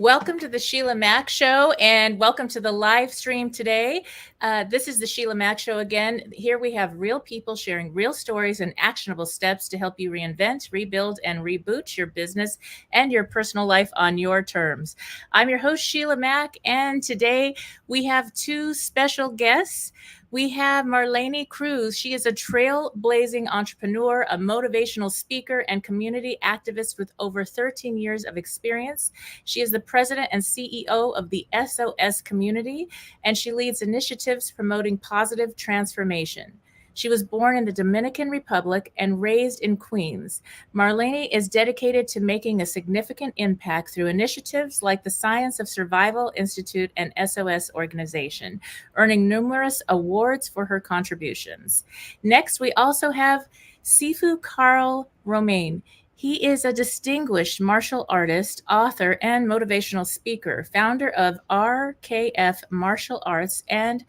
Welcome to the Sheila Mac Show and welcome to the live stream today. This is the Sheila Mac Show again. Here we have real people sharing real stories and actionable steps to help you reinvent, rebuild, and reboot your business and your personal life on your terms. I'm your host, Sheila Mac, and today we have two special guests. We have Marleny Cruz. She is a trailblazing entrepreneur, a motivational speaker, and community activist with over 13 years of experience. She is the president and CEO of the SOS Community, and she leads initiatives promoting positive transformation. She was born in the Dominican Republic and raised in Queens. Marleny is dedicated to making a significant impact through initiatives like the Science of Survival Institute and SOS organization, earning numerous awards for her contributions. Next, we also have Sifu Karl Romain. He is a distinguished martial artist, author, and motivational speaker, founder of RKF Martial Arts and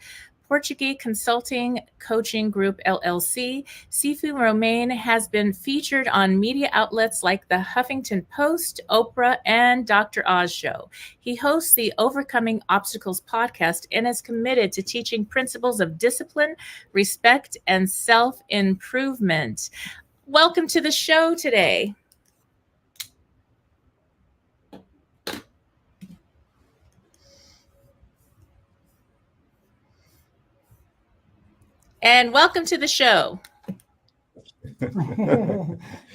Portuguese Consulting Coaching Group LLC. Sifu Romain has been featured on media outlets like the Huffington Post, Oprah, and Dr. Oz Show. He hosts the Overcoming Obstacles podcast and is committed to teaching principles of discipline, respect, and self-improvement. Welcome to the show today. And welcome to the show.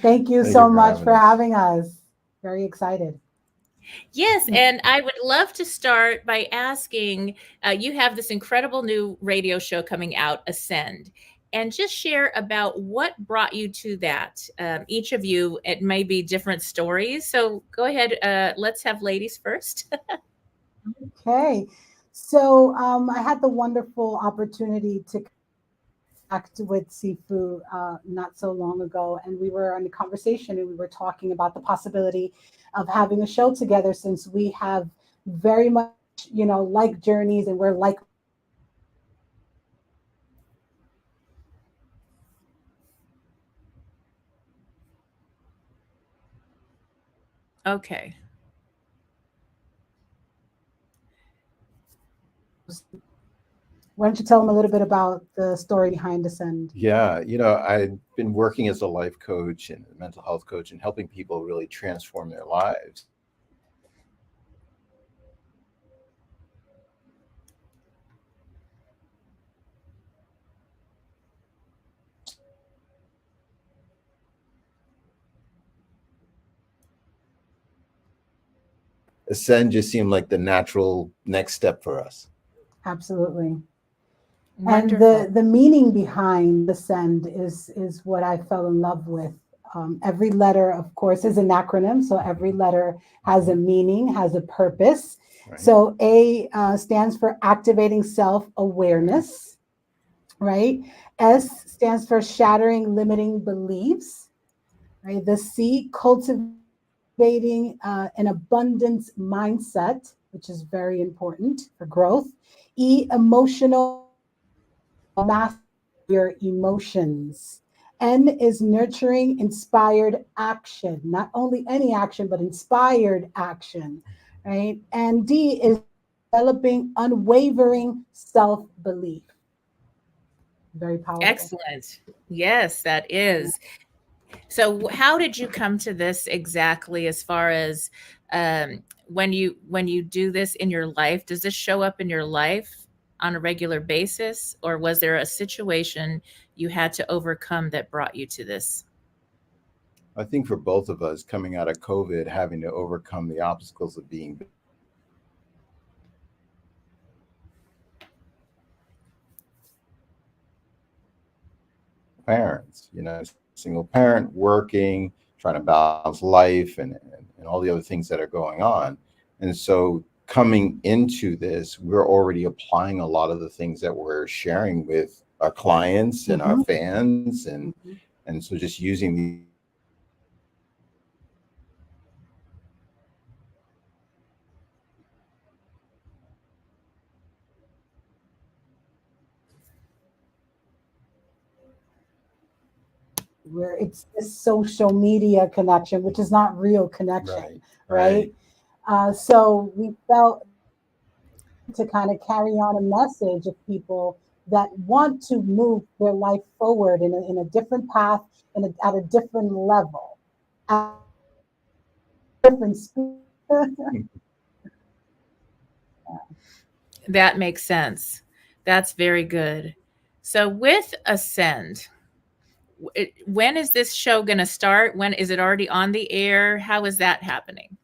Thank you so much for having us. Very excited. Yes, and I would love to start by asking, you have this incredible new radio show coming out, Ascend, and just share about what brought you to that. Each of you, it may be different stories. So go ahead. Let's have ladies first. Okay. So I had the wonderful opportunity to connect with Sifu not so long ago, and we were in a conversation and we were talking about the possibility of having a show together, since we have very much, like journeys, and we're like. Okay. Why don't you tell them a little bit about the story behind Ascend? Yeah, I've been working as a life coach and a mental health coach and helping people really transform their lives. Ascend just seemed like the natural next step for us. Absolutely. Wonderful. And the meaning behind Ascend is what I fell in love with. Every letter, of course, is an acronym. So every letter has a meaning, has a purpose. Right. So A stands for activating self-awareness, right? S stands for shattering limiting beliefs, right? The C, cultivating an abundance mindset, which is very important for growth. E, emotional, master your emotions. N is nurturing inspired action, not only any action, but inspired action, right? And D is developing unwavering self-belief. Very powerful. Excellent. Yes, that is. So how did you come to this exactly, as far as when you do this in your life? Does this show up in your life on a regular basis, or was there a situation you had to overcome that brought you to this? I think for both of us, coming out of COVID, having to overcome the obstacles of being parents, single parent, working, trying to balance life and all the other things that are going on. And so coming into this, we're already applying a lot of the things that we're sharing with our clients and our fans. And so just using the where it's this social media connection, which is not real connection, right? So we felt to kind of carry on a message of people that want to move their life forward in a different path and at a different level, at different speed. That makes sense. That's very good. So with Ascend, when is this show going to start? When is it already on the air? How is that happening?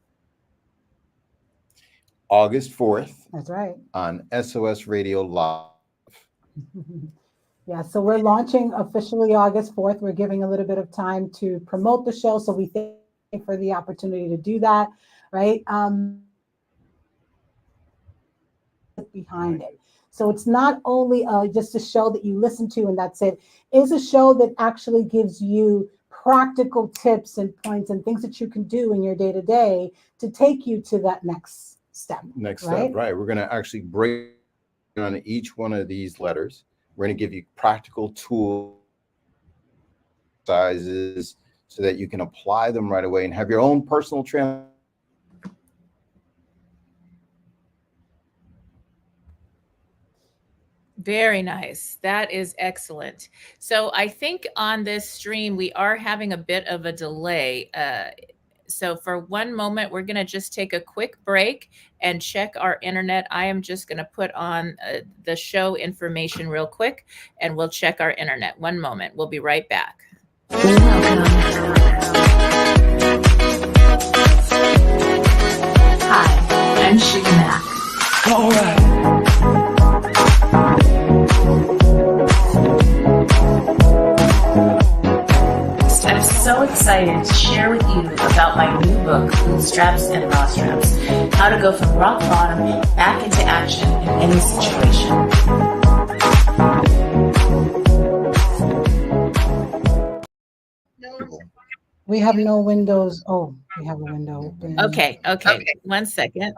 August 4th. That's right. On SOS Radio Live. Yeah, so we're launching officially August 4th. We're giving a little bit of time to promote the show. So we thank you for the opportunity to do that, right? Behind it. So it's not only just a show that you listen to and that's it. It's a show that actually gives you practical tips and points and things that you can do in your day-to-day to take you to that next step. Right? We're going to actually break on each one of these letters. We're going to give you practical tools, sizes, so that you can apply them right away and have your own personal transformation. Very nice. That is excellent. So I think on this stream, we are having a bit of a delay. So for one moment, we're going to just take a quick break and check our internet. I am just going to put on the show information real quick, and we'll check our internet. One moment. We'll be right back. Hi, I'm Sheila Mac. All right. I'm so excited to share with you about my new book, Bootstraps and Raw Straps, How to Go from Rock Bottom Back into Action in Any Situation. We have no windows. Oh, we have a window open. Okay. 1 second.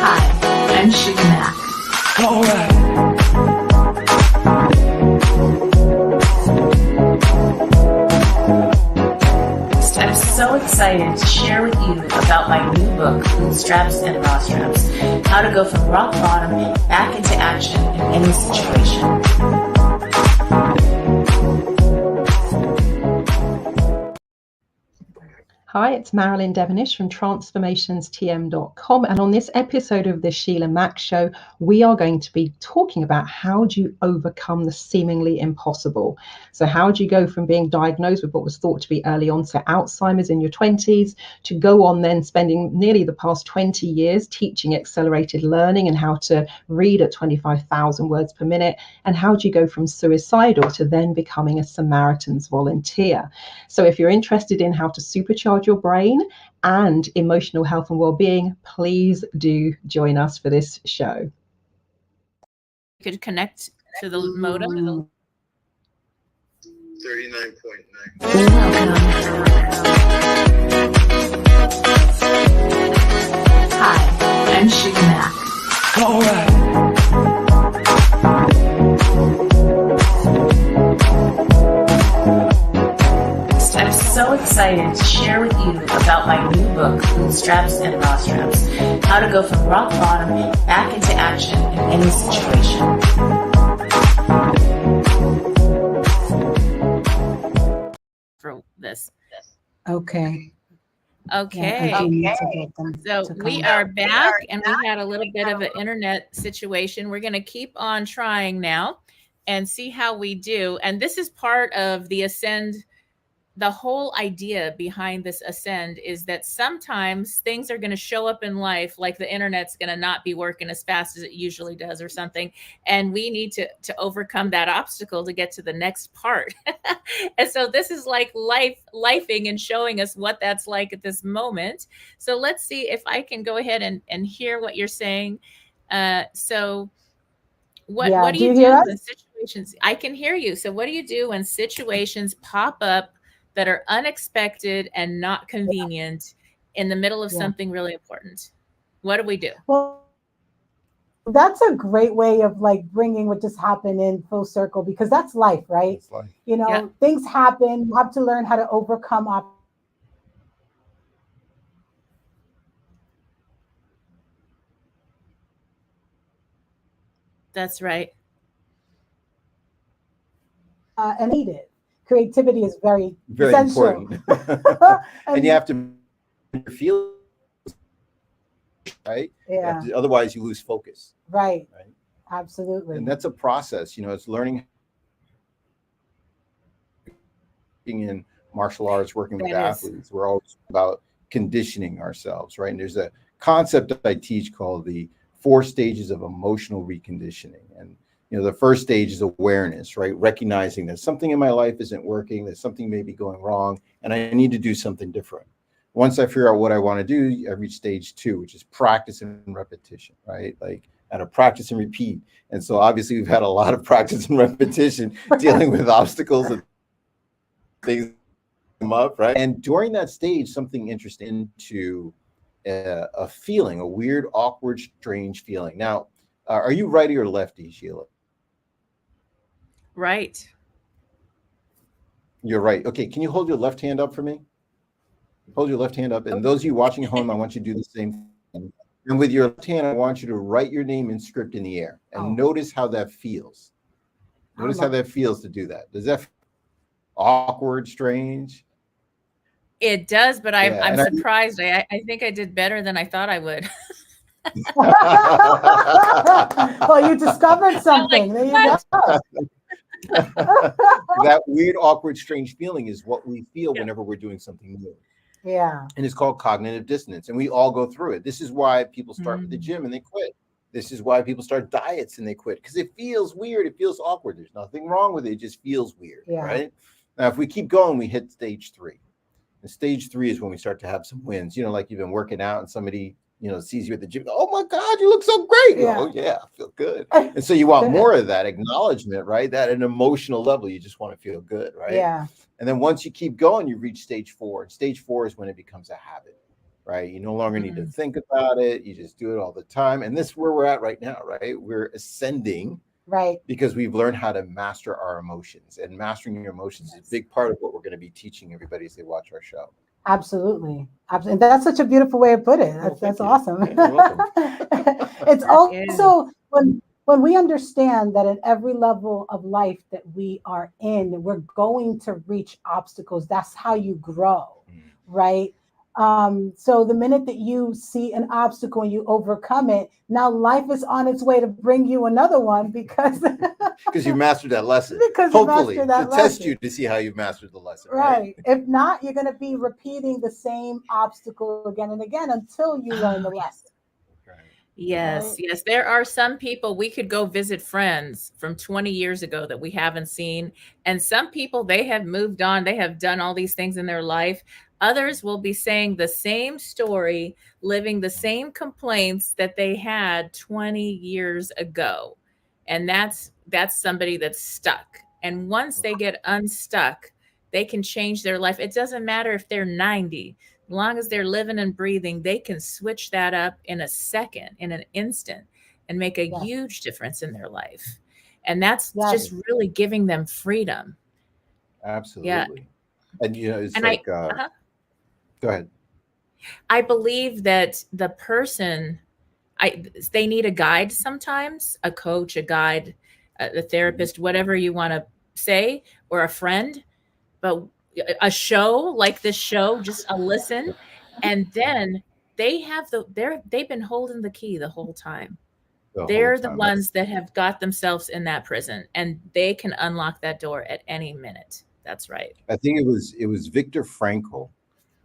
Hi, I'm Sheila Mac. All right. I'm so excited to share with you about my new book, Bootstraps and Raw Straps, How to Go from Rock Bottom Back into Action in Any Situation. Hi, it's Marilyn Devonish from transformationstm.com, and on this episode of the Sheila Mac Show, we are going to be talking about how do you overcome the seemingly impossible. So how do you go from being diagnosed with what was thought to be early onset Alzheimer's in your 20s to go on then spending nearly the past 20 years teaching accelerated learning and how to read at 25,000 words per minute, and how do you go from suicidal to then becoming a Samaritan's volunteer. So if you're interested in how to supercharge your brain and emotional health and well-being, please do join us for this show. You could connect to the modem. 39.9. Hi, I'm Sheila Mac. All right. I'm so excited to share with you about my new book, Bootstraps and Raw Straps, How to Go from Rock Bottom Back into Action in Any Situation. For this. Okay. Okay. So we are back, and we had a little bit of an internet situation. We're going to keep on trying now and see how we do. And this is part of the Ascend. The whole idea behind this Ascend is that sometimes things are going to show up in life, like the internet's going to not be working as fast as it usually does or something. And we need to overcome that obstacle to get to the next part. And so this is like lifing and showing us what that's like at this moment. So let's see if I can go ahead and hear what you're saying. So what do you do when situations? I can hear you. So what do you do when situations pop up that are unexpected and not convenient in the middle of something really important? What do we do? Well, That's a great way of like bringing what just happened in full circle, because that's life, right? It's like, You know, Yeah, things happen. You have to learn how to overcome that's right. and need it. Creativity is very very essential. important. And you And have to feel, right? You have yeah, to, otherwise you lose focus, right. right? Absolutely. And that's a process, it's learning in martial arts, working with That is athletes. We're always about conditioning ourselves, right? And there's a concept that I teach called the 4 stages of emotional reconditioning. And the first stage is awareness, right? Recognizing that something in my life isn't working, that something may be going wrong, and I need to do something different. Once I figure out what I want to do, I reach stage 2, which is practice and repetition, right? Like, out of practice and repeat. And so obviously we've had a lot of practice and repetition dealing with obstacles and things come up, right? And during that stage, something interesting to a feeling, a weird, awkward, strange feeling. Now, are you righty or lefty, Sheila? right. You're right. Okay, can you hold your left hand up for me? Hold your left hand up. And those of you watching at home, I want you to do the same thing. And with your left hand, I want you to write your name in script in the air. And notice how that feels. Notice how that feels to do that. Does that feel awkward, strange? It does, but I'm Yeah. I'm And surprised. I think I did better than I thought I would. Well, you discovered I'm like, something. There you go. what? that weird, awkward, strange feeling is what we feel Yeah. whenever we're doing something new. Yeah. And it's called cognitive dissonance. And we all go through it. This is why people start with the gym and they quit. This is why people start diets and they quit, because it feels weird. It feels awkward. There's nothing wrong with it. It just feels weird, Yeah. right? Now, if we keep going, we hit stage 3. And stage 3 is when we start to have some wins. Like you've been working out and somebody, sees you at the gym. Oh my God, you look so great. Yeah. Oh yeah, I feel good. And so you want more of that acknowledgement, right? That at an emotional level, you just want to feel good, right? Yeah. And then once you keep going, you reach stage 4. And stage 4 is when it becomes a habit, right? You no longer need to think about it. You just do it all the time. And this is where we're at right now, right? We're ascending, right? Because we've learned how to master our emotions. And mastering your emotions is a big part of what we're going to be teaching everybody as they watch our show. Absolutely. And that's such a beautiful way to put it. That's awesome. It's also when we understand that at every level of life that we are in, we're going to reach obstacles. That's how you grow, right? So the minute that you see an obstacle and you overcome it, now life is on its way to bring you another one because you mastered that lesson. Because hopefully you mastered that test lesson. you to see how you've mastered the lesson. Right. If not, you're going to be repeating the same obstacle again and again until you learn the lesson. Yes, Right? yes. There are some people we could go visit friends from 20 years ago that we haven't seen. And some people, they have moved on. They have done all these things in their life. Others will be saying the same story, living the same complaints that they had 20 years ago. And that's somebody that's stuck. And once they get unstuck, they can change their life. It doesn't matter if they're 90. As long as they're living and breathing, they can switch that up in a second, in an instant, and make a huge difference in their life. And that's just really giving them freedom. Absolutely. Yeah. And it's and like, go ahead. I believe that the person, they need a guide sometimes, a coach, a guide, a therapist, whatever you want to say, or a friend, but a show like this show, just a listen, and then they've been holding the key the whole time. They're the ones that have got themselves in that prison, and they can unlock that door at any minute. That's right. I think it was Viktor Frankl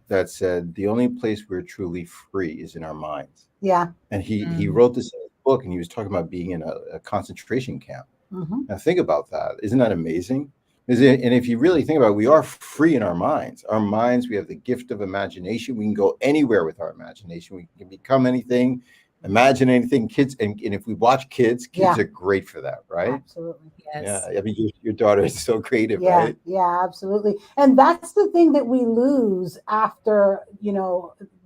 that said the only place we're truly free is in our minds. Yeah. And he wrote this in his book, and he was talking about being in a concentration camp. Now think about that. Isn't that amazing? And if you really think about it, we are free in our minds. Our minds, we have the gift of imagination. We can go anywhere with our imagination. We can become anything, imagine anything. Kids, and if we watch kids are great for that, right? Absolutely. Yes. Yeah. I mean, your daughter is so creative, yeah, right? Yeah, absolutely. And that's the thing that we lose after,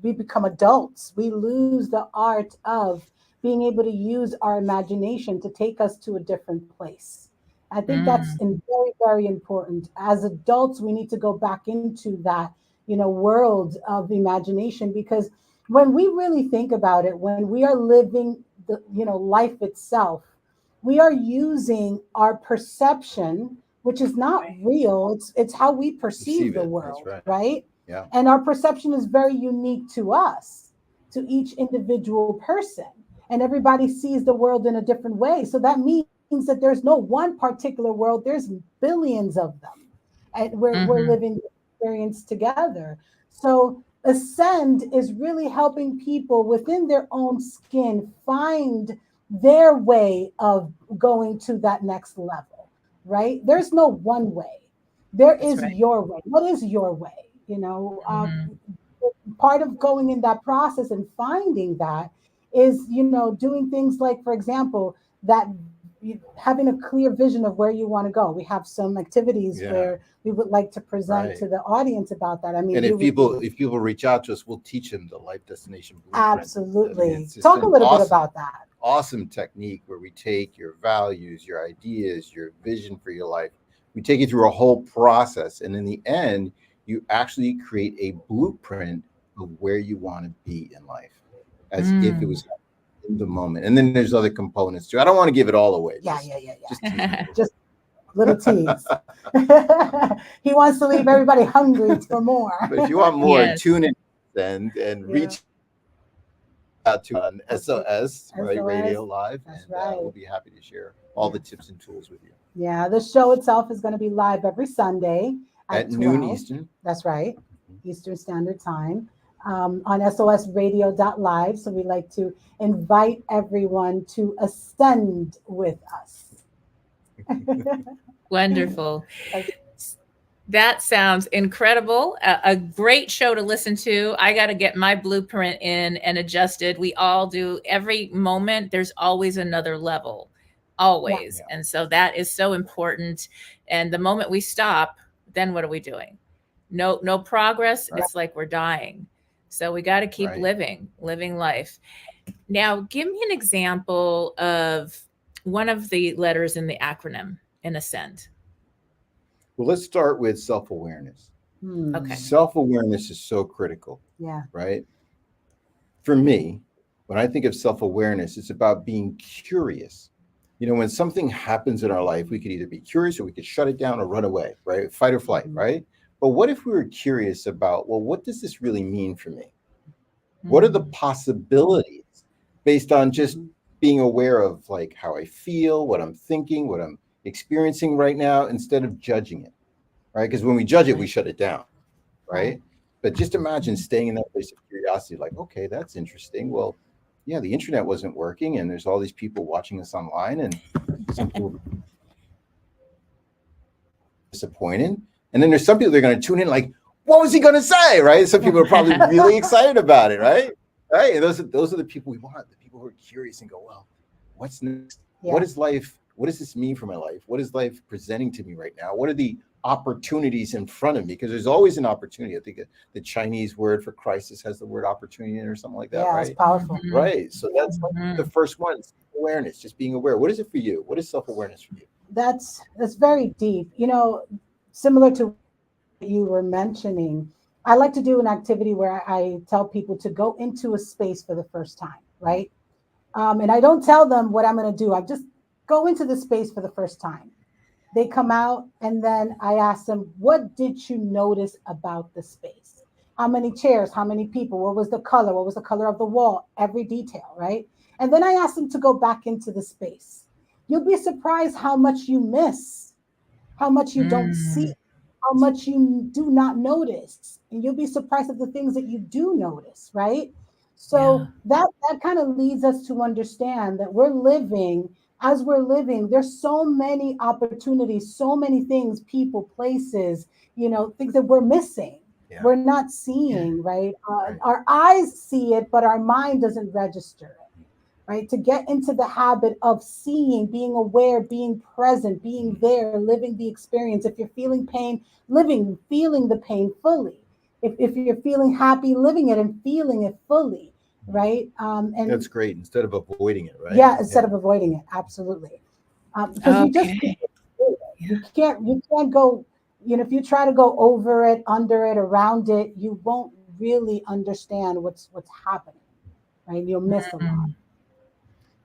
we become adults. We lose the art of being able to use our imagination to take us to a different place. I think that's very, very important. As adults, we need to go back into that, world of imagination, because when we really think about it, when we are living the, life itself, we are using our perception, which is not real. It's how we perceive the world, right? Yeah. And our perception is very unique to us, to each individual person. And everybody sees the world in a different way. So that means that there's no one particular world, there's billions of them. And we're living the experience together. So Ascend is really helping people within their own skin find their way of going to that next level, right? There's no one way. There is your way. What is your way? Part of going in that process and finding that is, doing things like, for example, that having a clear vision of where you want to go. We have some activities where we would like to present to the audience about that. I mean, and if people reach out to us, we'll teach them the life destination blueprint. Absolutely. I mean, talk a little bit about that. Awesome technique where we take your values, your ideas, your vision for your life. We take you through a whole process, and in the end, you actually create a blueprint of where you want to be in life, as if it was in the moment. And then there's other components too. I don't want to give it all away. Yeah. Just little tease. He wants to leave everybody hungry for more. But if you want more, tune in and reach out to on SOS Radio Live, and we'll be happy to share all the tips and tools with you. Yeah, the show itself is going to be live every Sunday at noon Eastern. That's right, Eastern Standard Time. On sosradio.live. So we like to invite everyone to ascend with us. Wonderful. That sounds incredible. A great show to listen to. I got to get my blueprint in and adjusted. We all do. Every moment, there's always another level, always. Yeah. And so that is so important. And the moment we stop, then what are we doing? No progress. Right. It's like we're dying. So we got to keep living life. Now, give me an example of one of the letters in the acronym in Ascend. Well, let's start with self-awareness. Okay. Self-awareness is so critical. Yeah. Right? For me, when I think of self-awareness, it's about being curious. When something happens in our life, we could either be curious or we could shut it down or run away, right? Fight or flight, right? But what if we were curious about, well, what does this really mean for me? What are the possibilities based on just being aware of like how I feel, what I'm thinking, what I'm experiencing right now, instead of judging it, right? Because when we judge it, we shut it down, right? But just imagine staying in that place of curiosity, like, okay, that's interesting. Well, yeah, the internet wasn't working and there's all these people watching us online and some people disappointed. And then there's some people that are going to tune in like, what was he going to say, right? Some people are probably really excited about it, right? And those are the people we want, the people who are curious and go, well, what's next? Yeah. What is life? What does this mean for my life? What is life presenting to me right now? What are the opportunities in front of me? Because there's always an opportunity. I think the Chinese word for crisis has the word opportunity in it or something like that, right? Yeah, it's powerful. Right. So that's the first one, awareness, just being aware. What is it for you? What is self-awareness for you? That's very deep. Similar to what you were mentioning, I like to do an activity where I tell people to go into a space for the first time, right? And I don't tell them what I'm going to do. I just go into the space for the first time. They come out and then I ask them, what did you notice about the space? How many chairs? How many people? What was the color? What was the color of the wall? Every detail, right? And then I ask them to go back into the space. You'll be surprised how much you miss, how much you don't see, how much you do not notice. And you'll be surprised at the things that you do notice, right? So that kind of leads us to understand that as we're living, there's so many opportunities, so many things, people, places, things that we're missing. Yeah. We're not seeing, right? Our eyes see it, but our mind doesn't register it, right? To get into the habit of seeing, being aware, being present, being there, living the experience. If you're feeling pain, feeling the pain fully. If you're feeling happy, living it and feeling it fully. right? And That's great. Instead of avoiding it, right? yeah, instead of avoiding it, absolutely. Because you just Okay. you can't go, if you try to go over it, under it, around it, you won't really understand what's happening, right? You'll miss a lot. Mm,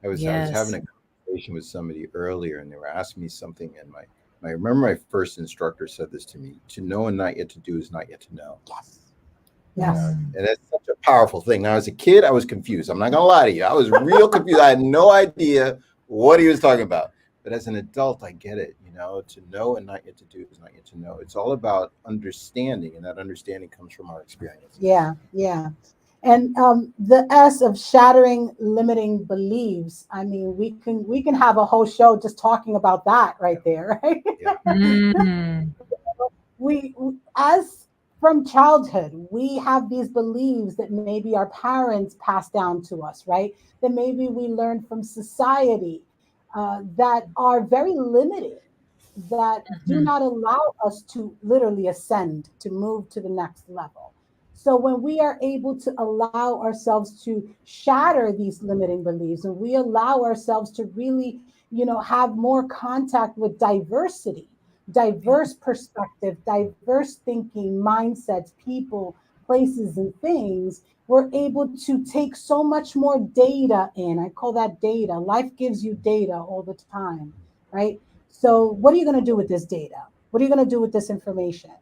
I was having yes. a conversation with somebody earlier, and they were asking me something, and I remember my first instructor said this to me: "To know and not yet to do is not yet to know." Yes. You Yes. know, and that's such a powerful thing. Now, as a kid, I was confused. I'm not gonna lie to you. I was real confused. I had no idea what he was talking about. But as an adult, I get it. To know and not yet to do is not yet to know. It's all about understanding, and that understanding comes from our experience. Yeah. Yeah. And the S of shattering limiting beliefs. I mean, we can have a whole show just talking about that right there, right? Yeah. Mm, we as from childhood we have these beliefs that maybe our parents passed down to us, right? That maybe we learned from society, that are very limiting, that do mhm. not allow us to literally ascend, to move to the next level. So when we are able to allow ourselves to shatter these limiting beliefs, and we allow ourselves to really, have more contact with diversity, diverse perspective, diverse thinking, mindsets, people, places, and things, we're able to take so much more data in. I call that data. Life gives you data all the time, right? So, what are you going to do with this data? What are you going to do with this information?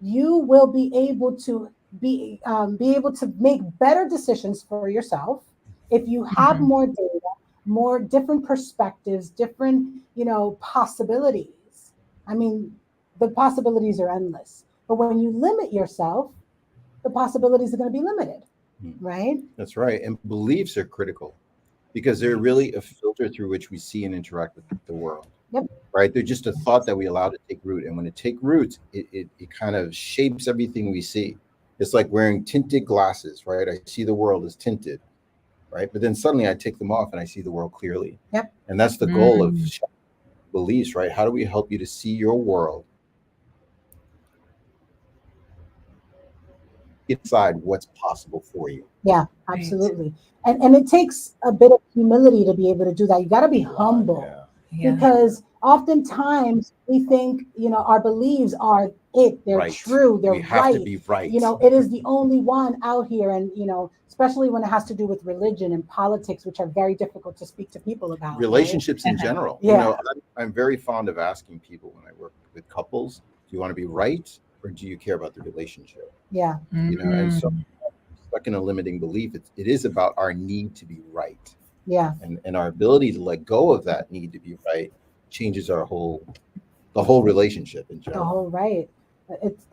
You will be able to be able to make better decisions for yourself if you have Mhm. more data, more different perspectives, different possibilities. I mean, the possibilities are endless. But when you limit yourself, the possibilities are going to be limited, Hmm. right? That's right. And beliefs are critical because they're really a filter through which we see and interact with the world. Yep. Right? They're just a thought that we allow to take root. And when it take roots, it kind of shapes everything we see. It's like wearing tinted glasses, right? I see the world as tinted, right? But then suddenly I take them off and I see the world clearly. Yep. And that's the goal of Mm, beliefs, right? How do we help you to see your world inside what's possible for you? Yeah, right. absolutely. And it takes a bit of humility to be able to do that. You got to be A lot, humble, yeah. Yeah. because oftentimes we think, our beliefs are it, they're Right. true, they're We have to right. be right. It is the only one out here. And, especially when it has to do with religion and politics, which are very difficult to speak to people about, right? Relationships in general. Yeah. I'm very fond of asking people when I work with couples, do you want to be right or do you care about the relationship? Yeah. And so Mm, stuck in a limiting belief, it is about our need to be right. Yeah. And our ability to let go of that need to be right changes the whole relationship in The general. whole right.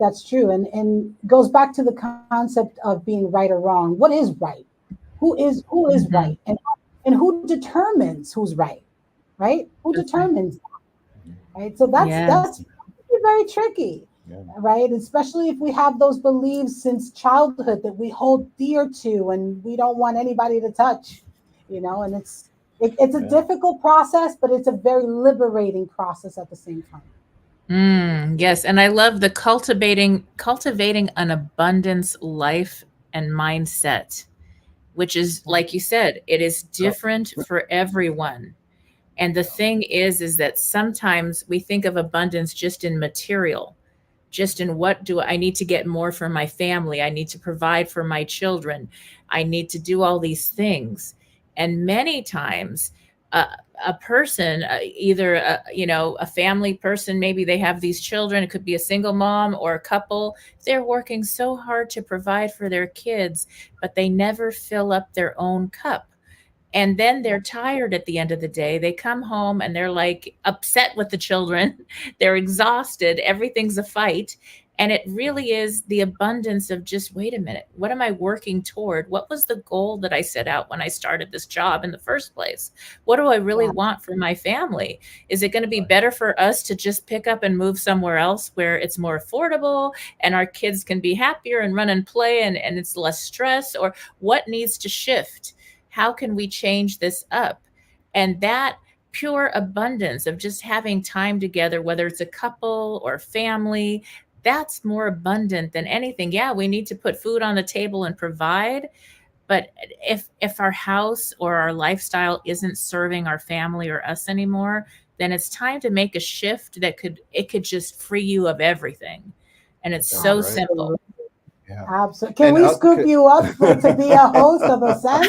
That's true. And goes back to the concept of being right or wrong. What is right? Who is mhm. right? And who determines who's right? Right? Who That's right. determines that, right? So that's Yes. very tricky, Yeah. right? Especially if we have those beliefs since childhood that we hold dear to and we don't want anybody to touch, and it's a Yeah. difficult process, but it's a very liberating process at the same time. Yes, and I love the cultivating an abundance life and mindset, which is Yeah. like you said, it is different for everyone. And the thing is that sometimes we think of abundance just in material, just in what do I need to get more for my family? I need to provide for my children. I need to do all these things. And many times, uh, a person, either a family person, maybe they have these children. It could be a single mom or a couple. They're working so hard to provide for their kids, but they never fill up their own cup, and then Yeah. they're tired at the end of the day. They come home and they're like upset with the children. They're exhausted. Everything's a fight. And it really is the abundance of just, wait a minute, what am I working toward? What was the goal that I set out when I started this job in the first place? What do I really Yeah. want for my family? Is it going to be better for us to just pick up and move somewhere else where it's more affordable and our kids can be happier and run and play, and it's less stress? Or what needs to shift? How can we change this up? And that pure abundance of just having time together, whether it's a couple or family, that's more abundant than anything. Yeah, we need to put food on the table and provide, But if our house or our lifestyle isn't serving our family or us anymore, then it's time to make a shift it could just free you of everything. And it's That's so right. simple. Yeah. Absolutely. Can And we scoop you up to be a host of Ascend?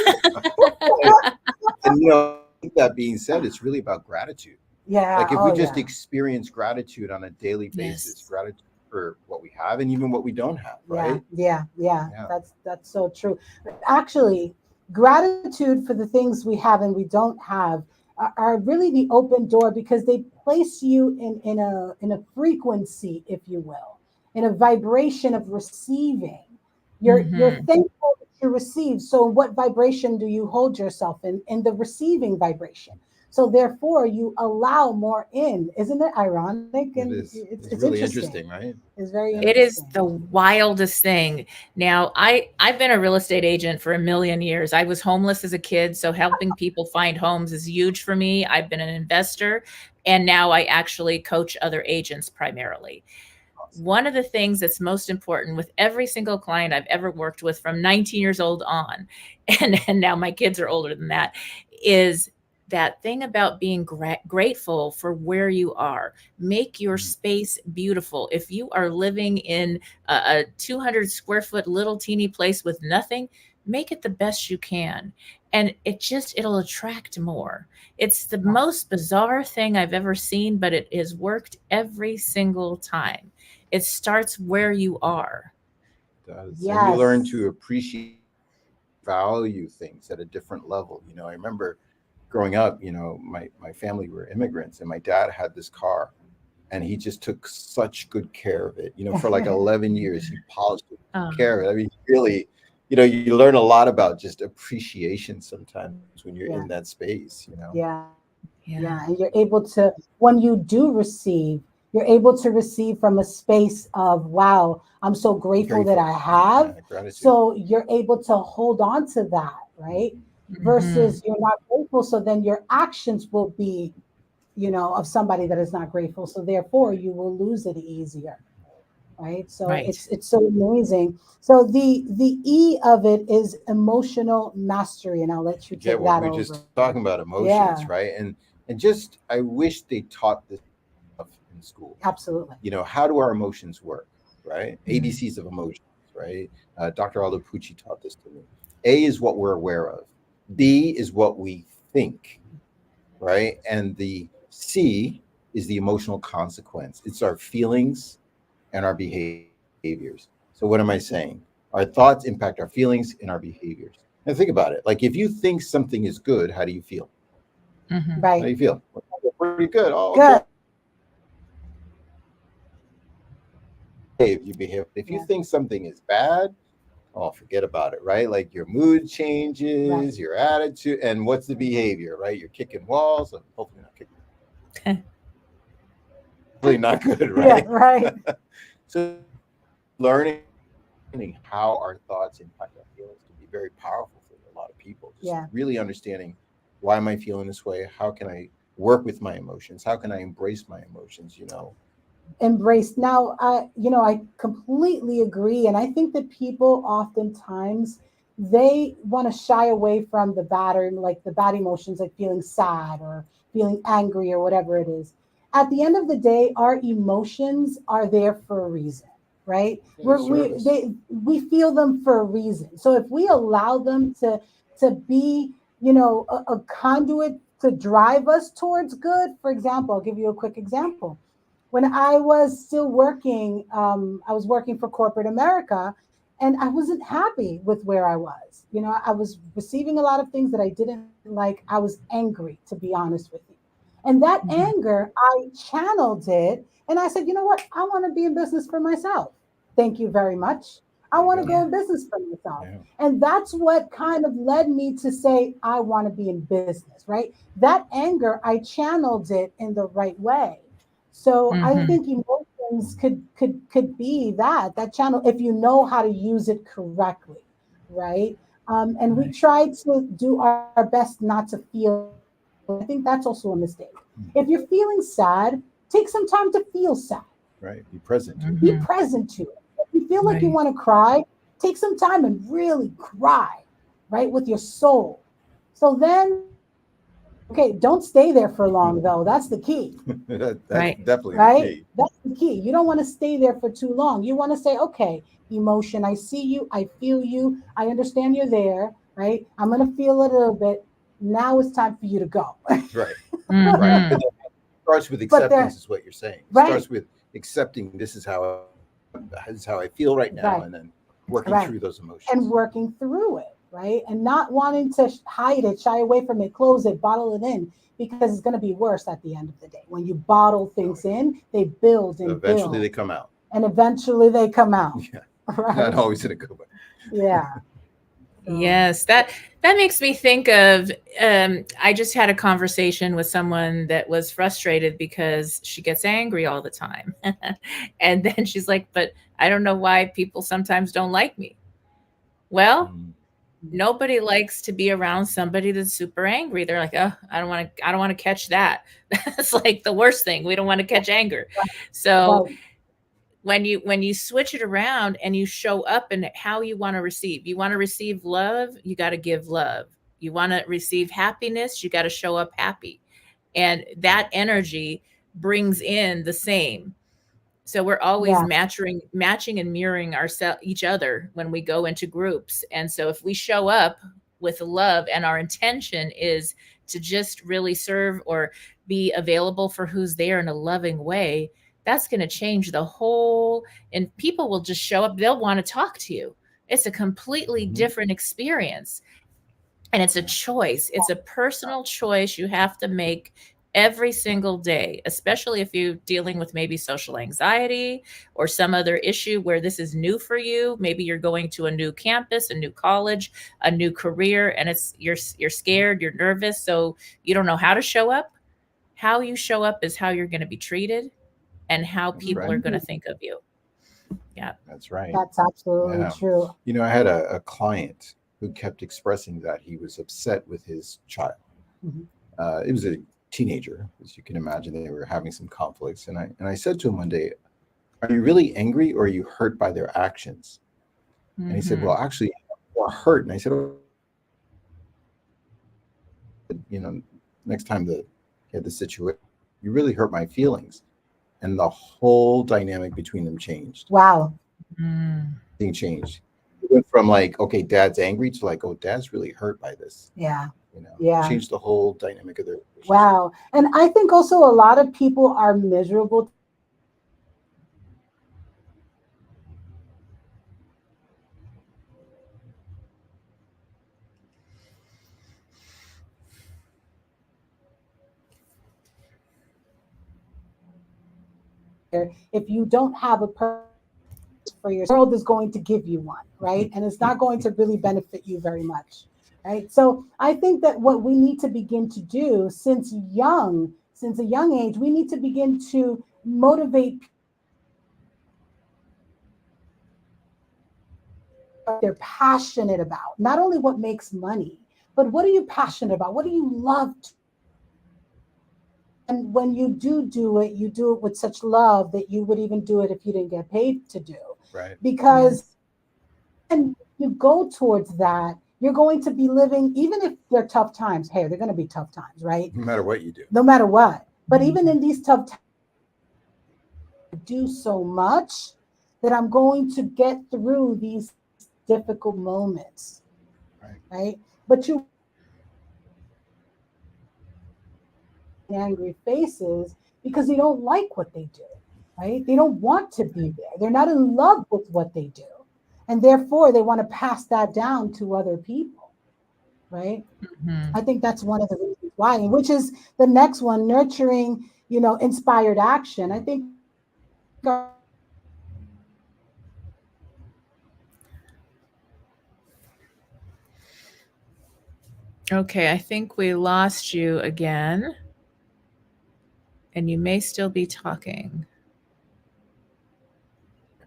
and that being said, it's really about gratitude. Yeah. Like if Oh, we just yeah. experience gratitude on a daily basis, Yes. gratitude for what we have and even what we don't have, right? Yeah. Yeah. That's so true. Actually, gratitude for the things we have and we don't have are really the open door, because they place you in a frequency, if you will, in a vibration of receiving. You're Mhm. thankful that you receive. So what vibration do you hold yourself in the receiving vibration? So therefore you allow more in. Isn't it ironic? It And is. it's It's really interesting. interesting, right? It's very Yeah. It is interesting. the wildest thing. Now, I've been a real estate agent for a million years. I was homeless as a kid, so helping people find homes is huge for me. I've been an investor, and now I actually coach other agents primarily. Awesome. One of the things that's most important with every single client I've ever worked with from 19 years old on, and now my kids are older than that, is that thing about being grateful for where you are. Make your space beautiful. If you are living in a 200 square foot little teeny place with nothing, make it the best you can. And it'll attract more. It's the most bizarre thing I've ever seen, but it has worked every single time. It starts where you are. It does. And we learn Yes. to appreciate, value things at a different level. I remember growing up, my family were immigrants and my dad had this car and he just took such good care of it. For like 11 years, he polished it, took care of it. I mean, really, you learn a lot about just appreciation sometimes when you're Yeah. in that space. Yeah. Yeah. Yeah. And you're able to, when you do receive, you're able to receive from a space of, wow, I'm so grateful that I have. Yeah, gratitude. So you're able to hold on to that, right? Mhm. Versus you're not grateful. So then your actions will be, of somebody that is not grateful. So therefore you will lose it easier. Right. So Right. it's so amazing. So the E of it is emotional mastery. And I'll let you Forget take what that we over. just talking about, Yeah, emotions, right? And just I wish they taught this stuff in school. absolutely. How do our emotions work, right? Mhm. ABCs of emotions, right? Dr. Aldo Pucci taught this to me. A is what we're aware of. B is what we think, right? And the C is the emotional consequence. It's our feelings and our behaviors. So what am I saying? Our thoughts impact our feelings and our behaviors. And think about it. Like if you think something is good, how do you feel? Mhm. How do Right. you feel? Pretty good. Oh, okay. Good. You behave. If you Yeah. think something is bad, oh, forget about it, right? Like your mood Right. changes, your attitude, and what's the behavior, right? You're kicking walls. Hopefully not kicking. Really not good, Yeah. right? Right. So learning how our thoughts impact our feelings can be very powerful for a lot of people. Just Yeah. really understanding, why am I feeling this way? How can I work with my emotions? How can I embrace my emotions? Embrace. Now, I completely agree. And I think that people oftentimes they want to shy away from like the bad emotions, like feeling sad or feeling angry or whatever it is. At the end of the day, our emotions are there for a reason, right? Yeah, service. We feel them for a reason. So if we allow them to be, a conduit to drive us towards good. For example, I'll give you a quick example. When I was still working, I was working for corporate America, and I wasn't happy with where I was. I was receiving a lot of things that I didn't like. I was angry, to be honest with you. And that Mhm. anger, I channeled it, and I said, you know what? I want to be in business for myself. Thank you very much. I There you want to go. go Yeah. in business for myself. Yeah. And that's what kind of led me to say, I want to be in business, right? That anger, I channeled it in the right way. So I Mhm. think emotions could be that channel if you know how to use it correctly, right? And we Right. try to do our best not to feel sad. I think that's also a mistake. If you're feeling sad, take some time to feel sad. Right. Be present to it. Be Mhm. present to it. If you feel like you Right. want to cry, take some time and really cry. right? With your soul. So then, okay, don't stay there for long though. That's the key. That's Right. definitely the Right? key. That's the key. You don't want to stay there for too long. You want to say, okay, emotion, I see you, I feel you, I understand you're there, right? I'm going to feel it a little bit. Now it's time for you to go. Right. Mhm. Right. But it starts with But they're- acceptance, is what you're saying. It Right. starts with accepting this is how I feel right now, Right. and then working Right. through those emotions. And working through it, right? And not wanting to hide it, shy away from it, close it, bottle it in, because it's going to be worse at the end of the day. When you bottle things in, they build and Eventually build. they come out. And eventually they come out. Yeah. Right? Not always in a good way. Yeah. Yes, that makes me think of I just had a conversation with someone that was frustrated because she gets angry all the time. And then she's like, but I don't know why people sometimes don't like me. Well, nobody likes to be around somebody that's super angry. They're like, oh, I don't want to catch that. That's like the worst thing. We don't want to catch anger. So Right. when you switch it around and you show up in how you want to receive, you want to receive love, you got to give love. You want to receive happiness, you got to show up happy. And that energy brings in the same. So we're always Yeah. matching and mirroring each other when we go into groups. And so if we show up with love and our intention is to just really serve or be available for who's there in a loving way, that's going to change the whole, and people will just show up. They'll want to talk to you. It's a completely different experience. And it's a choice. It's a personal choice you have to make every single day, especially if you're dealing with maybe social anxiety or some other issue where this is new for you. Maybe you're going to a new campus, a new college, a new career, and you're scared, you're nervous, so you don't know how to show up. How you show up is how you're going to be treated and how people right. are going to think of you. Yeah. That's right. That's absolutely Yeah. true. You know, I had a client who kept expressing that he was upset with his child. It was a teenager, as you can imagine. They were having some conflicts, and I said to him one day, "Are you really angry, or are you hurt by their actions?" And he said, "Well, actually, I'm more hurt." And I said, "Oh, you know, next time that you had the situation, you really hurt my feelings." And the whole dynamic between them changed. Wow. Thing changed. It went from like, okay, dad's angry, to like, oh, dad's really hurt by this. Yeah. You know, Yeah. changed the whole dynamic of their relationship. Wow. And I think also a lot of people are miserable. If you don't have a purpose for your world is going to give you one, right? And it's not going to really benefit you very much, right? So I think that what we need to begin to do since a young age, we need to begin to motivate what they're passionate about. Not only what makes money, but what are you passionate about? What do you love? And when you do it, you do it with such love that you would even do it if you didn't get paid to do. Right. Because and you go towards that, you're going to be living, even if they're tough times. Hey, they're going to be tough times, right? No matter what you do. No matter what. But even in these tough times, I do so much that I'm going to get through these difficult moments. Right? But you angry faces because they don't like what they do, right? They don't want to be there. They're not in love with what they do. And therefore, they want to pass that down to other people, right? I think that's one of the reasons why, which is the next one, nurturing, inspired action. I think Okay, I think we lost you again. And you may still be talking,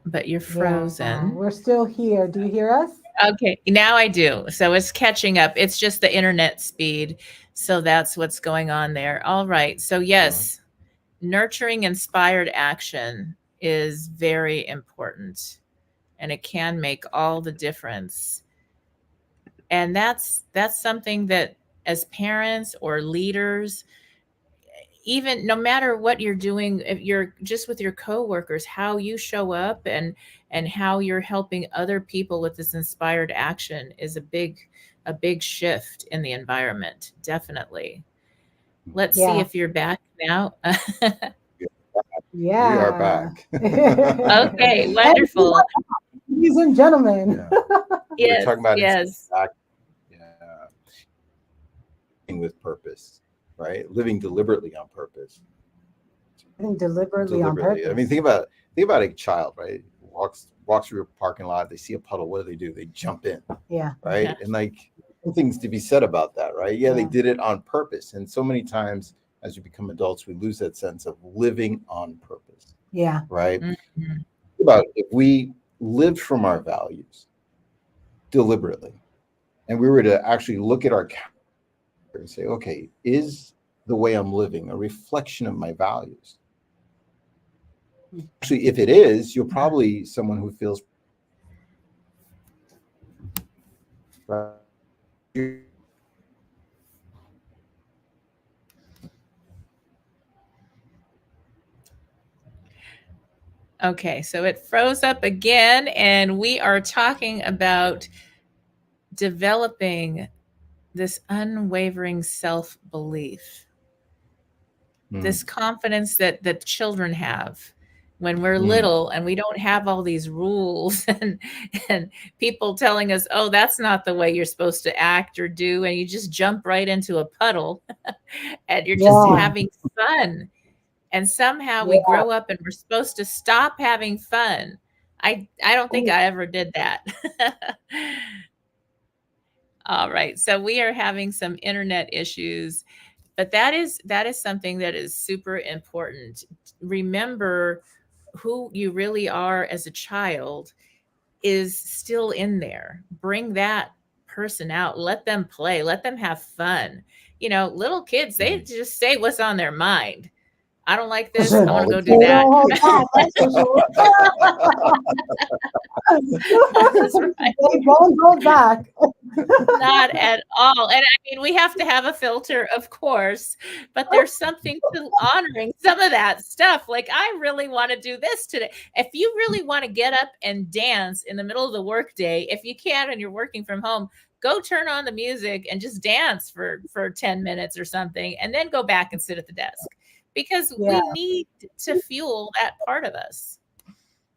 but you're frozen. We're still here. Do you hear us? Okay, now I do. So it's catching up. It's just the internet speed. So that's what's going on there. All right. So yes, nurturing inspired action is very important, and it can make all the difference. And that's something that as parents or leaders, even no matter what you're doing, if you're just with your coworkers, how you show up and how you're helping other people with this inspired action is a big shift in the environment. Definitely. Let's see Yeah. if you're back now. Yeah. We are back. Okay, And wonderful. ladies and gentlemen. Yeah. We're Yes, talking about yes. living with purpose, right? Living deliberately on purpose. Deliberately on purpose. I mean, think about a child, right? Walks through a parking lot, they see a puddle. What do? They jump in. Yeah. Right. Yeah. And like things to be said about that, right? Yeah, they Yeah. did it on purpose. And so many times as we become adults, we lose that sense of living on purpose. Yeah. Right. Mhm. Think about if we lived from our values deliberately, and we were to actually look at our character and say, okay, is the way I'm living a reflection of my values? Actually, if it is, you're probably someone who feels right. Okay, so it froze up again, and we are talking about developing this unwavering self-belief, this confidence that children have when we're little and we don't have all these rules and people telling us, oh, that's not the way you're supposed to act or do, and you just jump right into a puddle and you're just Yeah. having fun. And somehow we Yeah. grow up and we're supposed to stop having fun. I don't think I ever did that. All right. So we are having some internet issues, but that is something that is super important. Remember who you really are as a child is still in there. Bring that person out. Let them play. Let them have fun. You know, little kids, they just say what's on their mind. I don't like this. I want to go do They that. don't hold back, that's for sure. That's right. They don't hold back. Not at all. And I mean, we have to have a filter, of course, but there's something to honoring some of that stuff. Like, I really want to do this today. If you really want to get up and dance in the middle of the workday, if you can and you're working from home, go turn on the music and just dance for 10 minutes or something, and then go back and sit at the desk. Because Yeah. we need to fuel that part of us.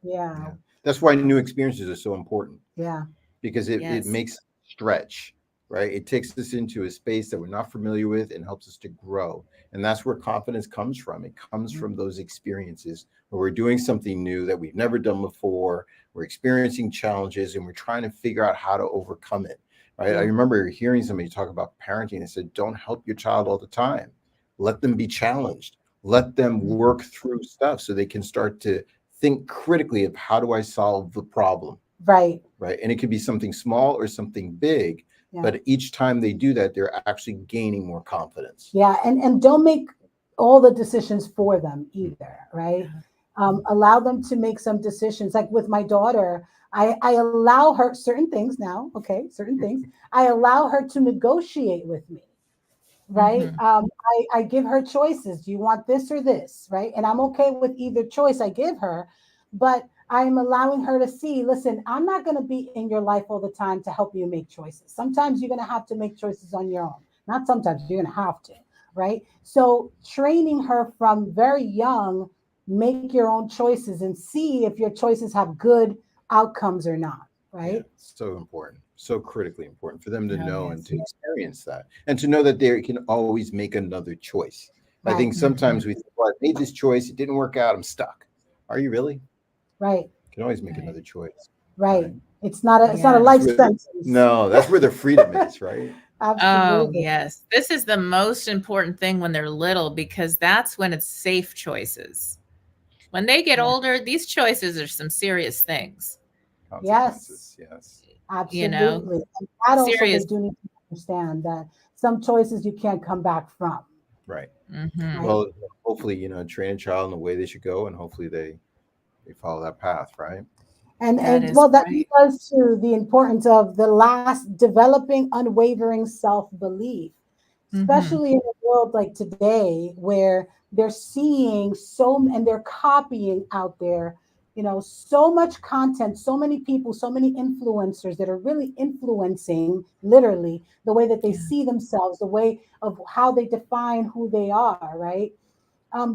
Yeah. That's why new experiences are so important. Yeah. Because it Yes. makes stretch, right? It takes us into a space that we're not familiar with and helps us to grow. And that's where confidence comes from. It comes from those experiences where we're doing something new that we've never done before. We're experiencing challenges and we're trying to figure out how to overcome it, right? Yeah. I remember hearing somebody talk about parenting and said, don't help your child all the time. Let them be challenged. Let them work through stuff so they can start to think critically of how do I solve the problem. Right. Right. And it could be something small or something big, Yeah. but each time they do that, they're actually gaining more confidence. Yeah. And don't make all the decisions for them either. Right. Allow them to make some decisions. Like with my daughter, I allow her certain things now. Okay. Certain things. I allow her to negotiate with me. Right. I give her choices. Do you want this or this? Right. And I'm okay with either choice I give her, but I'm allowing her to see, listen, I'm not going to be in your life all the time to help you make choices. Sometimes you're going to have to make choices on your own. Not sometimes, you're going to have to. Right. So training her from very young, make your own choices and see if your choices have good outcomes or not. Right. Yeah, so important, so critically important for them to know yes, and to experience that and to know that they can always make another choice. Right. I think sometimes we think, well, I made this choice, it didn't work out, I'm stuck. Are you really? Right. You can always make another choice. Right. It's not a life sentence. No, that's where the freedom is, right? Absolutely. Oh, yes. This is the most important thing when they're little, because that's when it's safe choices. When they get older, these choices are some serious things. Consequences, yes. Absolutely. You know, and that also serious. they do need to understand that some choices you can't come back from. Right. Mhm. Well, hopefully, train a child in the way they should go, and hopefully they follow that path, right? That is well, that right. goes to the importance of the last developing unwavering self-belief, Mm-hmm. especially in a world like today where they're seeing and they're copying out there, so much content, so many people, so many influencers that are really influencing literally the way that they Yeah. see themselves, the way of how they define who they are, right?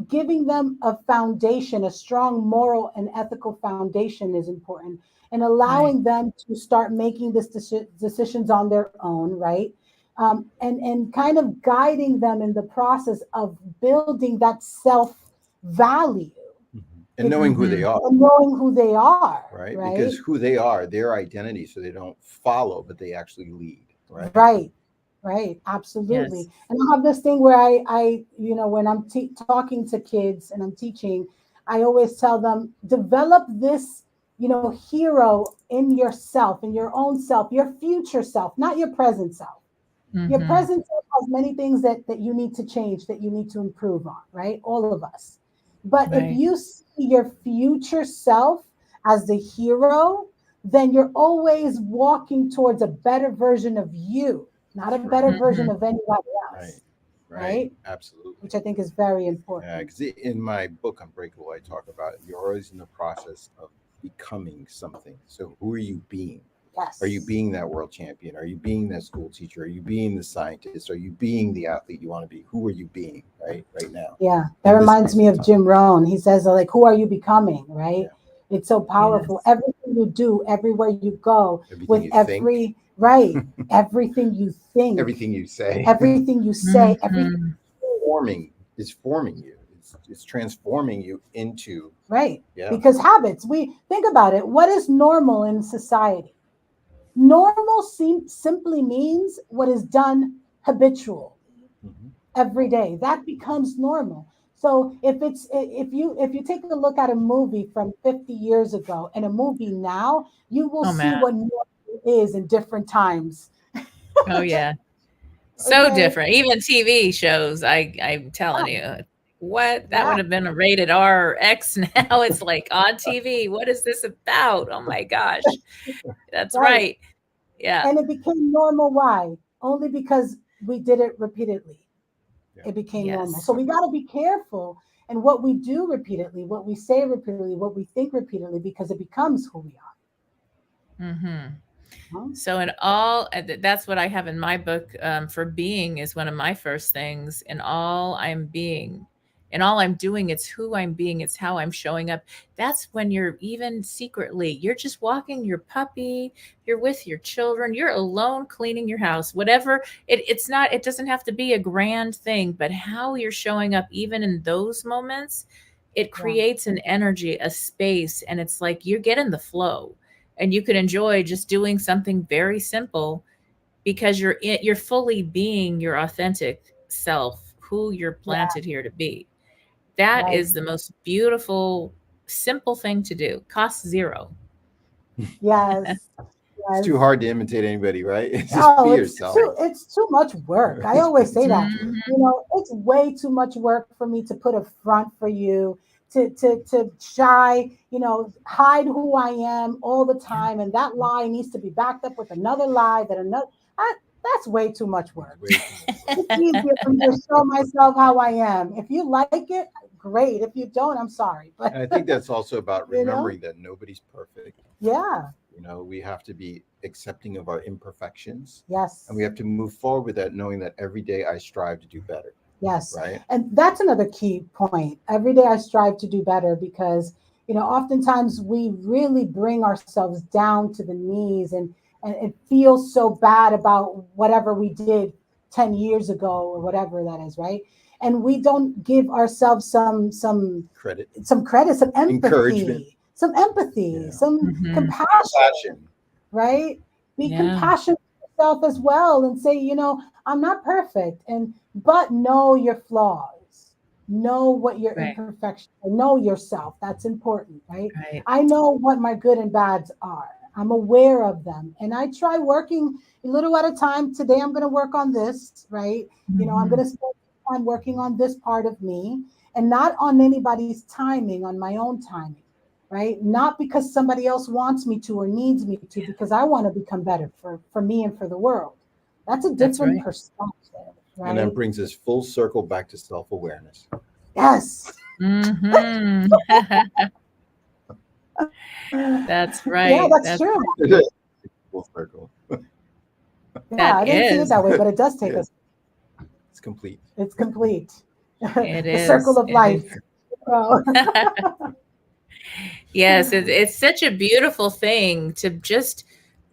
Giving them a foundation, a strong moral and ethical foundation is important, and Right. allowing them to start making this decisions on their own, right? And kind of guiding them in the process of building that self value, And knowing who they Mm-hmm. are, and knowing who they are, right? right? Because who they are, their identity, so they don't follow, but they actually lead, right? Right. Right, Yes. absolutely. And I have this thing where when I'm talking to kids and I'm teaching, I always tell them, develop this, hero in yourself, in your own self, your future self, not your present self. Your Mm-hmm. present self has many things that you need to change, that you need to improve on, right? All of us. But if Right. you see your future self as the hero, then you're always walking towards a better version of you, not a That's right. better version Mm-hmm. of anybody Right. else, Right. right? Absolutely. Which I think is very Yeah, important. because in my book Unbreakable, I talk about you're always in the process of becoming something. So who are you being? Are you Yes. being that world champion? Are you being that school teacher? Are you being the scientist? Are you being the athlete you want to be? Who are you being right now Yeah, that in this reminds space me of of time? Jim Rohn. He says, like, who are you becoming, Yeah. right? It's so powerful. Yes. Everything you do, everywhere you go, Everything with you think, everything you think, everything you say, everything you say, everything, Mm-hmm. forming is forming you. It's transforming you into right? yeah. Because habits, we think about it. What is normal in society? Normal simply means what is done habitual Mhm. every day. That becomes normal. So if you take a look at a movie from 50 years ago and a movie now, you will Oh see man. what normal is in different times. Oh yeah. So Okay. different. Even TV shows, I'm telling Yeah. you. What? That Yeah. would have been a rated R or X. Now it's like on TV. What is this about? Oh my gosh. That's Right. right. Yeah. And it became normal. Why? Only because we did it repeatedly. Yeah. It became normal. So Yes. we got to be careful in what we do repeatedly, what we say repeatedly, what we think repeatedly, because it becomes who we Mm-hmm. are. Huh? So in all, that's what I have in my book. For being is one of my first things. In all I'm being, in all I'm doing, it's who I'm being. It's how I'm showing up. That's when you're even secretly, you're just walking your puppy. You're with your children. You're alone cleaning your house. Whatever. It's not. It doesn't have to be a grand thing, but how you're showing up, even in those moments, it Yeah. creates an energy, a space, and it's like you get in the flow and you can enjoy just doing something very simple because you're fully being your authentic self, who you're Yeah. planted here to be. That Right. is the most beautiful, simple thing to do. Costs zero. Yes. It's too Yes. hard to imitate anybody, right? Just Oh, be it's yourself. too much work. I It's always way say too that. much work. Mhm. It's way too much work for me to put a front for you, to shy, hide who I am all the Yeah. time, and that lie needs to be backed up with another lie that another. That's way too much It's work. way too much work. It's easier for me to show myself how I am. If you like it, great. If you don't, I'm sorry, but And I think that's also about you know, remembering that nobody's perfect. yeah, We have to be accepting of our imperfections, and we yes. have to move forward with that, knowing that every day I strive to do better, Yes. right? And that's another key point. Every day I strive to do better because, oftentimes we really bring ourselves down to the knees and it feels so bad about whatever we did 10 years ago or whatever that is, right? And we don't give ourselves Credit, some credit, encouragement, yeah, some Mhm. compassion, passion. right? Be Yeah. compassionate to yourself as well and say, I'm not perfect, but know your flaws. Know what your Right. imperfections are. Know yourself. That's important, right? Right. I know what my good and bads are. I'm aware of them. And I try working a little at a time. Today I'm going to work on this, right? I'm going Mhm. to spend time working on this part of me and not on anybody's timing, on my own timing. right? Not because somebody else wants me to or needs me to, because I want to become better for me and for the world. That's a That's different right. perspective, right? And that brings us full circle back to self-awareness. Yes. Mm-hmm. That's Yeah, right. that's That's true. It is full circle. Yeah, that I didn't see it is. that way, but it does take Yeah. us. It's complete. It's complete. It The circle is. of It life. is. Oh, Yes, it's such a beautiful thing to just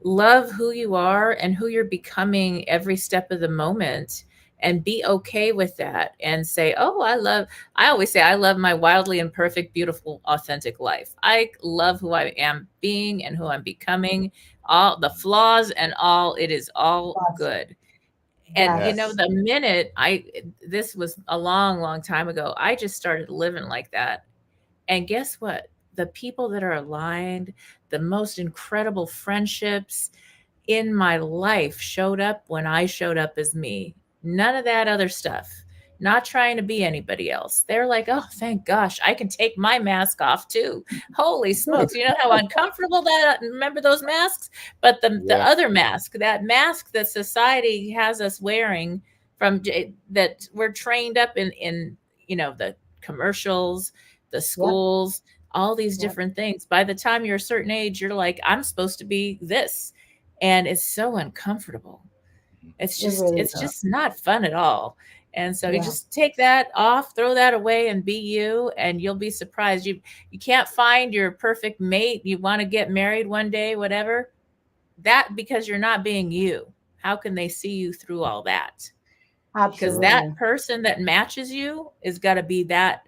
love who you are and who you're becoming every step of the moment and be okay with that and say, oh, I always say, I love my wildly imperfect, beautiful, authentic life. I love who I am being and who I'm becoming, all the flaws and all, it is all yes. good. And Yes. the minute this was a long, long time ago, I just started living like that. And guess what? The people that are aligned, the most incredible friendships in my life showed up when I showed up as me. None of that other stuff. Not trying to be anybody else. They're like, oh, thank gosh, I can take my mask off too. Holy smokes. You know how uncomfortable that, remember those masks? But the Yeah. other mask, that mask that society has us wearing that we're trained up in, the commercials, the Yep. schools, all these Yep. different things. By the time you're a certain age, you're like, I'm supposed to be this. And it's so uncomfortable. It's It just really it's does. just not fun at all. And so you Yeah. just take that off, throw that away and be you, and you'll be surprised. You can't find your perfect mate. You want to get married one day, whatever. That because you're not being you. How can they see you through all that? Because Sure. that Absolutely. person that matches you is got to be that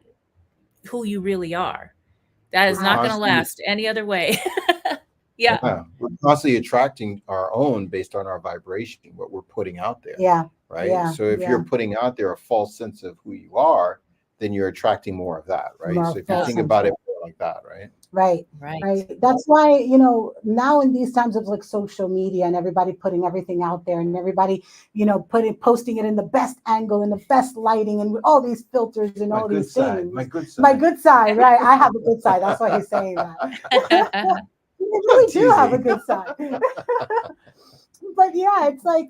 who you really are. That is We're not going to constantly, last any other way. Yeah. yeah, we're constantly attracting our own based on our vibration, what we're putting out there, Yeah. right? Yeah. So if Yeah. you're putting out there a false sense of who you are, then you're attracting more of that, right? More So if you false think sense. about it like that, right? Right. Right. Right. That's why, now in these times of like social media and everybody putting everything out there and everybody, posting it in the best angle and the best lighting and with all these filters and My all good these side, things. my good My side. good side, right? I have a good side. That's why he's saying that. You really do have a good side. But yeah, it's like,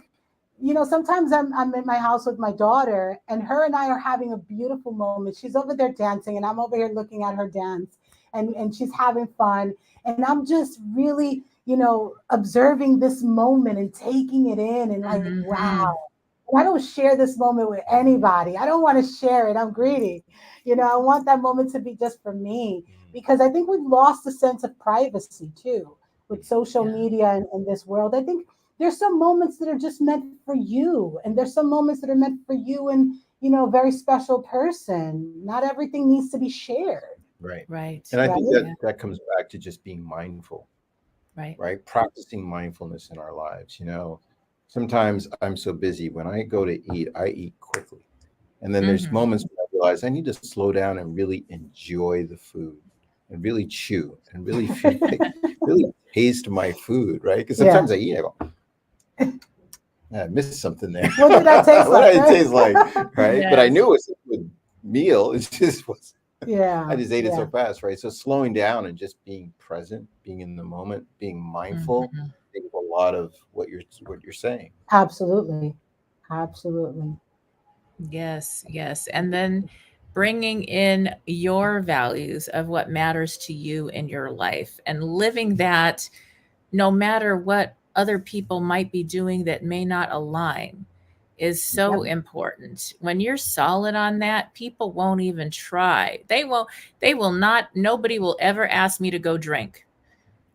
sometimes I'm in my house with my daughter and her and I are having a beautiful moment. She's over there dancing and I'm over here looking at her dance and she's having fun. And I'm just really, observing this moment and taking it in and like, Mhm. wow. And I don't share this moment with anybody. I don't want to share it. I'm greedy. I want that moment to be just for me because I think we've lost a sense of privacy too with social Yeah. media and this world. I think there's some moments that are just meant for you, and there's some moments that are meant for you and a very special person. Not everything needs to be shared, Right. Right. And I think right? that that comes back to just being mindful, Right. right? Practicing mindfulness in our lives. Sometimes I'm so busy when I go to eat, I eat quickly. And then there's Mhm. moments when I realize I need to slow down and really enjoy the food and really chew and really feel like really taste my food, right? Because Yeah. sometimes I eat, I go, I missed something there. What did that taste What like? did it Right? taste like? Right. But I Yes. knew it was a good meal. It just was. I Yeah. just ate it so Yeah. fast, right? So slowing down and just being present, being in the moment, being mindful, Mhm. I think a lot of what you're saying. Absolutely. Absolutely. Yes, yes. And then bringing in your values of what matters to you in your life and living that no matter what other people might be doing that may not align is so Yep. important. When you're solid on that, people won't even try. They will not, nobody will ever ask me to go drink.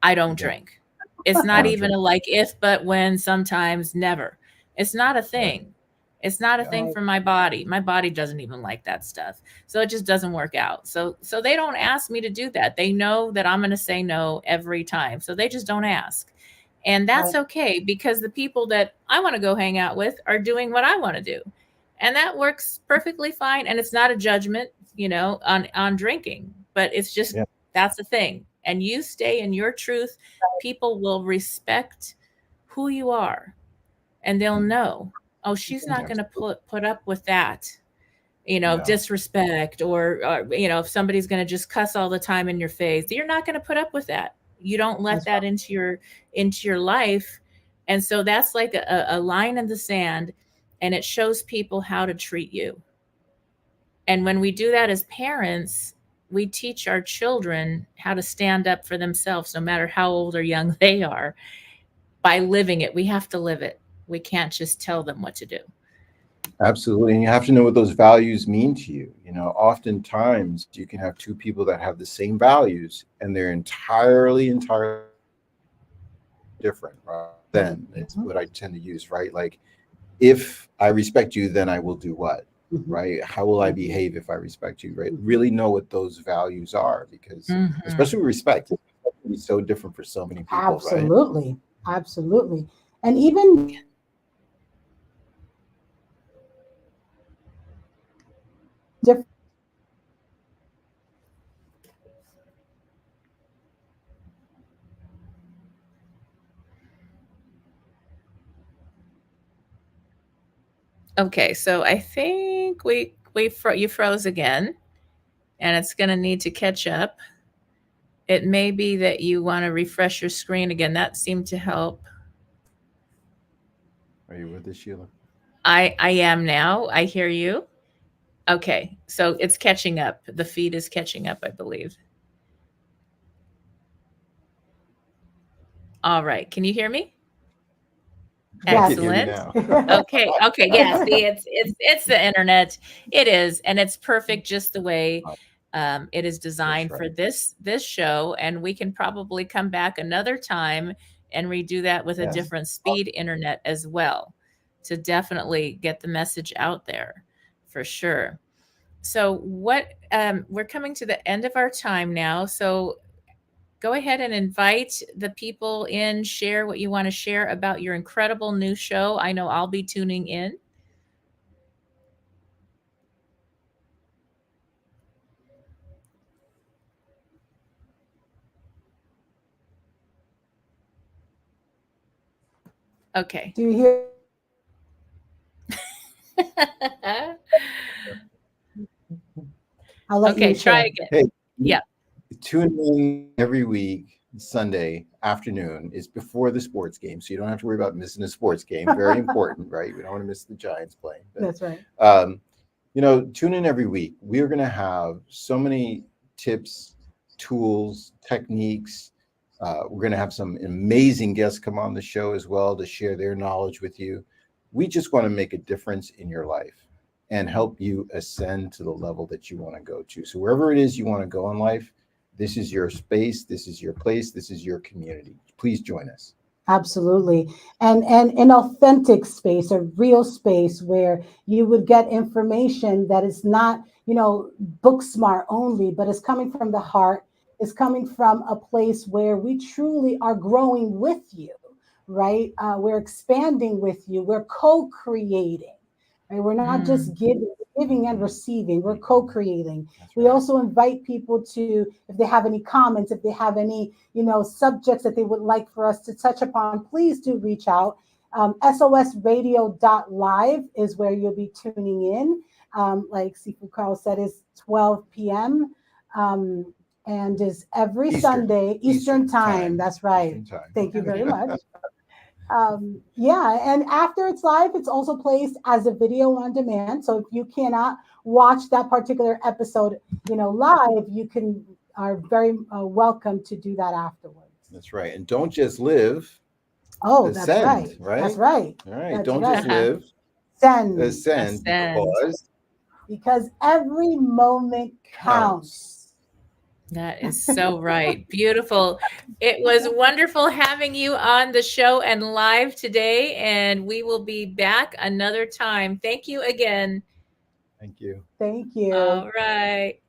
I don't Yeah. drink. It's I not don't even drink. a like if, but when, sometimes, never. It's not a Right. thing. It's not a Yeah. thing Right. for my body. My body doesn't even like that stuff. So it just doesn't work out. So they don't ask me to do that. They know that I'm going to say no every time. So they just don't ask. And that's Right. okay because the people that I want to go hang out with are doing what I want to do. And that works perfectly fine. And it's not a judgment, on drinking, but it's just Yeah. that's the thing. And you stay in your truth, people will respect who you are and they'll know, oh, she's not Yeah. going to Absolutely. put up with that. Yeah. disrespect, or if somebody's going to just cuss all the time in your face, you're not going to put up with that. You don't let that into your life. And so that's like a line in the sand, and it shows people how to treat you. And when we do that as parents, we teach our children how to stand up for themselves, no matter how old or young they are, by living it. We have to live it. We can't just tell them what to do. Absolutely. And you have to know what those values mean to you. Oftentimes you can have two people that have the same values and they're entirely different, right? Then it's what I tend to use, right? Like, if I respect you, then I will do what, right? How will I behave if I respect you, right? Really know what those values are, because especially with respect, it's so different for so many people. Absolutely. Right? Absolutely. And even different. Okay, so I think you froze again, and it's going to need to catch up. It may be that you want to refresh your screen again. That seemed to help. Are you with us, Sheila? I am now. I hear you. Okay, so it's catching up. The feed is catching up, I believe. All right. Can you hear me? Yes. Excellent. Okay. Yeah. See, it's the internet. It is, and it's perfect just the way it is designed for this show. And we can probably come back another time and redo that with a different speed internet as well, to definitely get the message out there, for sure. So we're coming to the end of our time now. So go ahead and invite the people in, share what you want to share about your incredible new show. I know I'll be tuning in. Okay. Do you hear? I'll let you try share. again. Hey, yeah. Tune in every week, Sunday afternoon. Is before the sports game, so you don't have to worry about missing a sports game. Very important, right? We don't want to miss the Giants playing. But, that's right. Tune in every week. We are going to have so many tips, tools, techniques. We're going to have some amazing guests come on the show as well to share their knowledge with you. We just want to make a difference in your life and help you ascend to the level that you want to go to. So wherever it is you want to go in life, this is your space, this is your place, this is your community. Please join us. Absolutely. And an authentic space, a real space where you would get information that is not, book smart only, but is coming from the heart, is coming from a place where we truly are growing with you, right? We're expanding with you. We're co-creating. Right? We're not just giving and receiving. We're co-creating. We also invite people to, if they have any comments, if they have any, subjects that they would like for us to touch upon, please do reach out. SOSradio.live is where you'll be tuning in. Like Sifu Karl said, is 12 p.m. And is every Sunday, Eastern time. That's right. Thank you very much. And after it's live, it's also placed as a video on demand. So if you cannot watch that particular episode, live, you are very welcome to do that afterwards. That's right. And don't just live. Oh, ascend, that's right. That's right. All right. That's don't right. just live. Ascend. Because every moment counts. That is so right. Beautiful. It was wonderful having you on the show and live today, and we will be back another time. Thank you again. Thank you. Thank you. All right.